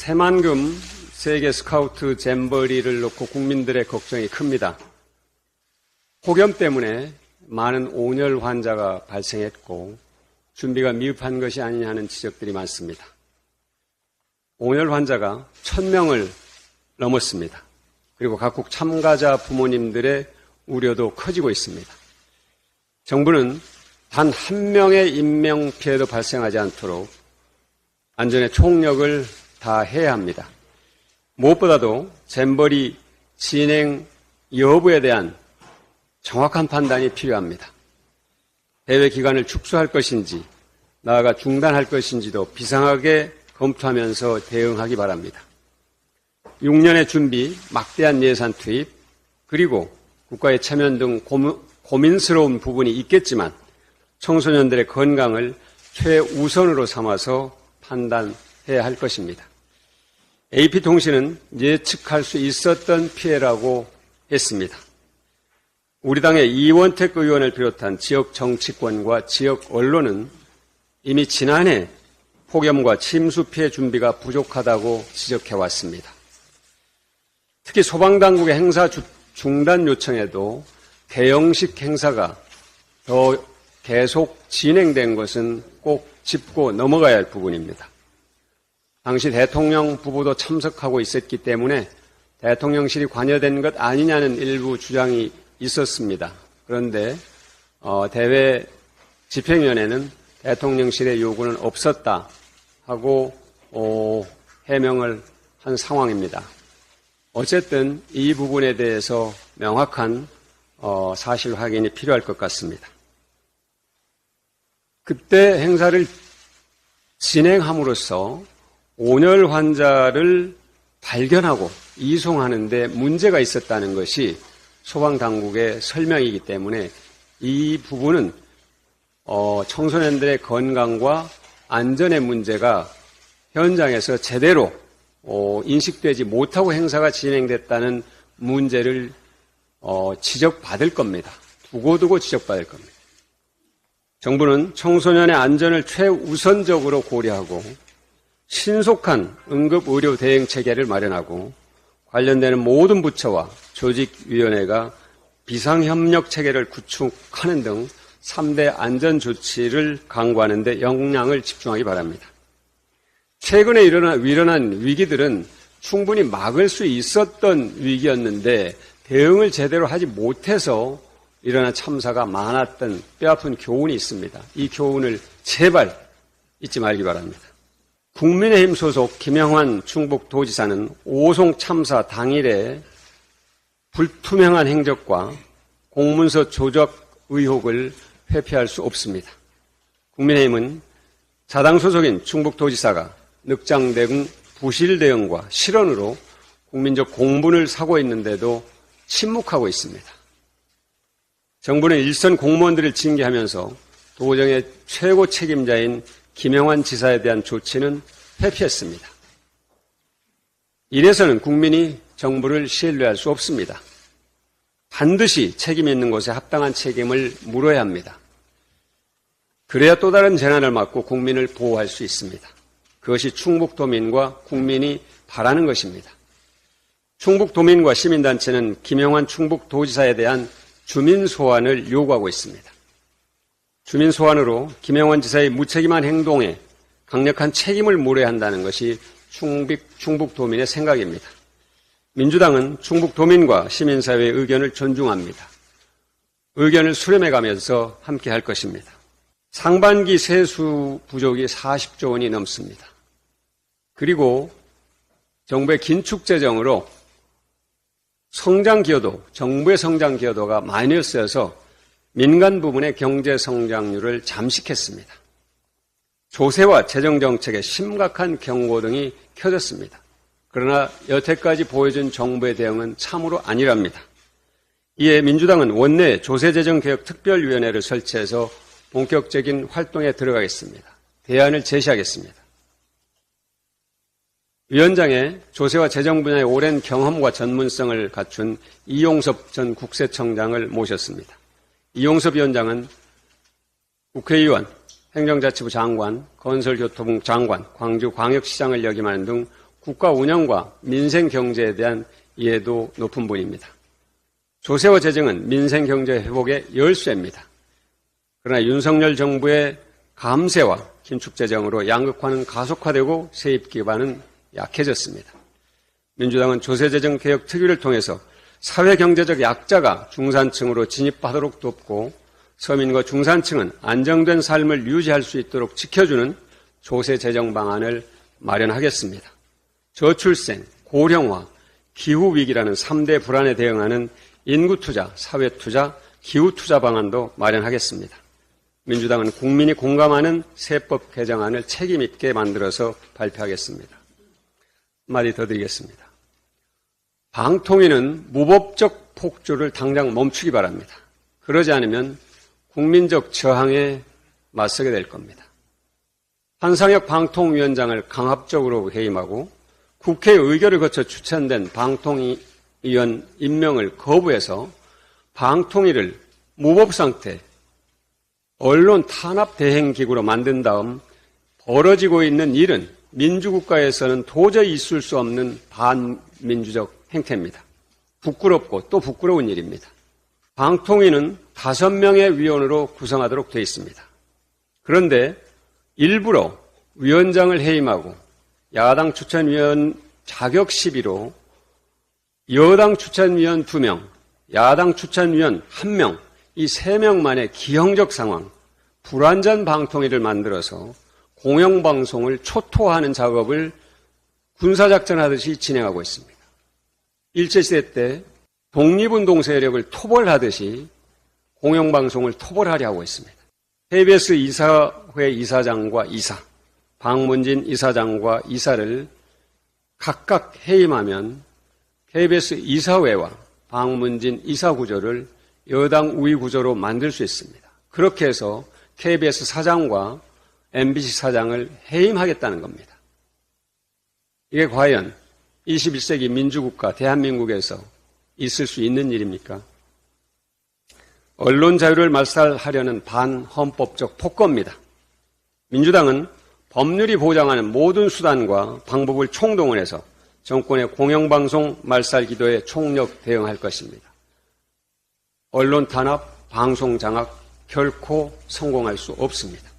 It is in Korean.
새만금 세계 스카우트 잼버리를 놓고 국민들의 걱정이 큽니다. 폭염 때문에 많은 온열 환자가 발생했고 준비가 미흡한 것이 아니냐 하는 지적들이 많습니다. 온열 환자가 1,000명을 넘었습니다. 그리고 각국 참가자 부모님들의 우려도 커지고 있습니다. 정부는 단 한 명의 인명피해도 발생하지 않도록 안전에 총력을 다해야 합니다. 무엇보다도 잼버리 진행 여부에 대한 정확한 판단이 필요합니다. 대회 기간을 축소할 것인지 나아가 중단할 것인지도 비상하게 검토하면서 대응하기 바랍니다. 6년의 준비, 막대한 예산 투입, 그리고 국가의 체면 등 고민스러운 부분이 있겠지만 청소년들의 건강을 최우선으로 삼아서 판단해야 할 것입니다. AP통신은 예측할 수 있었던 피해라고 했습니다. 우리 당의 이원택 의원을 비롯한 지역 정치권과 지역 언론은 이미 지난해 폭염과 침수 피해 준비가 부족하다고 지적해왔습니다. 특히 소방당국의 행사 중단 요청에도 대형식 행사가 더 계속 진행된 것은 꼭 짚고 넘어가야 할 부분입니다. 당시 대통령 부부도 참석하고 있었기 때문에 대통령실이 관여된 것 아니냐는 일부 주장이 있었습니다. 그런데 대회 집행위원회는 대통령실의 요구는 없었다 하고 해명을 한 상황입니다. 어쨌든 이 부분에 대해서 명확한 사실 확인이 필요할 것 같습니다. 그때 행사를 진행함으로써 온열 환자를 발견하고 이송하는 데 문제가 있었다는 것이 소방당국의 설명이기 때문에 이 부분은 청소년들의 건강과 안전의 문제가 현장에서 제대로 인식되지 못하고 행사가 진행됐다는 문제를 지적받을 겁니다. 두고두고 지적받을 겁니다. 정부는 청소년의 안전을 최우선적으로 고려하고 신속한 응급의료 대응 체계를 마련하고 관련되는 모든 부처와 조직위원회가 비상협력 체계를 구축하는 등 3대 안전조치를 강구하는 데 역량을 집중하기 바랍니다. 최근에 일어난 위기들은 충분히 막을 수 있었던 위기였는데 대응을 제대로 하지 못해서 일어난 참사가 많았던 뼈아픈 교훈이 있습니다. 이 교훈을 제발 잊지 말기 바랍니다. 국민의힘 소속 김영환 충북도지사는 오송 참사 당일에 불투명한 행적과 공문서 조작 의혹을 회피할 수 없습니다. 국민의힘은 자당 소속인 충북도지사가 늑장 부실 대응과 실언으로 국민적 공분을 사고 있는데도 침묵하고 있습니다. 정부는 일선 공무원들을 징계하면서 도정의 최고 책임자인 김영환 지사에 대한 조치는 회피했습니다. 이래서는 국민이 정부를 신뢰할 수 없습니다. 반드시 책임 있는 곳에 합당한 책임을 물어야 합니다. 그래야 또 다른 재난을 막고 국민을 보호할 수 있습니다. 그것이 충북도민과 국민이 바라는 것입니다. 충북도민과 시민단체는 김영환 충북도지사에 대한 주민소환을 요구하고 있습니다. 주민소환으로 김영환 지사의 무책임한 행동에 강력한 책임을 물어야 한다는 것이 충북도민의 생각입니다. 민주당은 충북도민과 시민사회의 의견을 존중합니다. 의견을 수렴해가면서 함께할 것입니다. 상반기 세수 부족이 40조 원이 넘습니다. 그리고 정부의 긴축재정으로 성장기여도, 정부의 성장기여도가 마이너스여서 민간 부문의 경제성장률을 잠식했습니다. 조세와 재정정책에 심각한 경고등이 켜졌습니다. 그러나 여태까지 보여준 정부의 대응은 참으로 아니랍니다. 이에 민주당은 원내 조세재정개혁특별위원회를 설치해서 본격적인 활동에 들어가겠습니다. 대안을 제시하겠습니다. 위원장에 조세와 재정 분야의 오랜 경험과 전문성을 갖춘 이용섭 전 국세청장을 모셨습니다. 이용섭 위원장은 국회의원, 행정자치부 장관, 건설교통부 장관, 광주광역시장을 역임하는 등 국가 운영과 민생 경제에 대한 이해도 높은 분입니다. 조세호 재정은 민생 경제 회복의 열쇠입니다. 그러나 윤석열 정부의 감세와 긴축 재정으로 양극화는 가속화되고 세입 기반은 약해졌습니다. 민주당은 조세재정 개혁 특위를 통해서 사회 경제적 약자가 중산층으로 진입하도록 돕고 서민과 중산층은 안정된 삶을 유지할 수 있도록 지켜주는 조세재정 방안을 마련하겠습니다. 저출생, 고령화, 기후위기라는 3대 불안에 대응하는 인구투자, 사회투자, 기후투자 방안도 마련하겠습니다. 민주당은 국민이 공감하는 세법 개정안을 책임있게 만들어서 발표하겠습니다. 한마디 더 드리겠습니다. 방통위는 무법적 폭주를 당장 멈추기 바랍니다. 그러지 않으면 국민적 저항에 맞서게 될 겁니다. 한상혁 방통위원장을 강압적으로 해임하고 국회 의결을 거쳐 추천된 방통위원 임명을 거부해서 방통위를 무법 상태, 언론 탄압 대행기구로 만든 다음 벌어지고 있는 일은 민주국가에서는 도저히 있을 수 없는 반민주적 행태입니다. 부끄럽고 또 부끄러운 일입니다. 방통위는 5명의 위원으로 구성하도록 되어 있습니다. 그런데 일부러 위원장을 해임하고 야당 추천위원 자격 시비로 여당 추천위원 2명, 야당 추천위원 1명, 이 3명만의 기형적 상황, 불완전 방통위를 만들어서 공영방송을 초토화하는 작업을 군사작전하듯이 진행하고 있습니다. 일제시대 때 독립운동 세력을 토벌하듯이 공영방송을 토벌하려 하고 있습니다. KBS 이사회 이사장과 이사, 방문진 이사장과 이사를 각각 해임하면 KBS 이사회와 방문진 이사 구조를 여당 우위 구조로 만들 수 있습니다. 그렇게 해서 KBS 사장과 MBC 사장을 해임하겠다는 겁니다. 이게 과연 21세기 민주국가 대한민국에서 있을 수 있는 일입니까? 언론 자유를 말살하려는 반헌법적 폭거입니다. 민주당은 법률이 보장하는 모든 수단과 방법을 총동원해서 정권의 공영방송 말살 기도에 총력 대응할 것입니다. 언론 탄압, 방송 장악 결코 성공할 수 없습니다.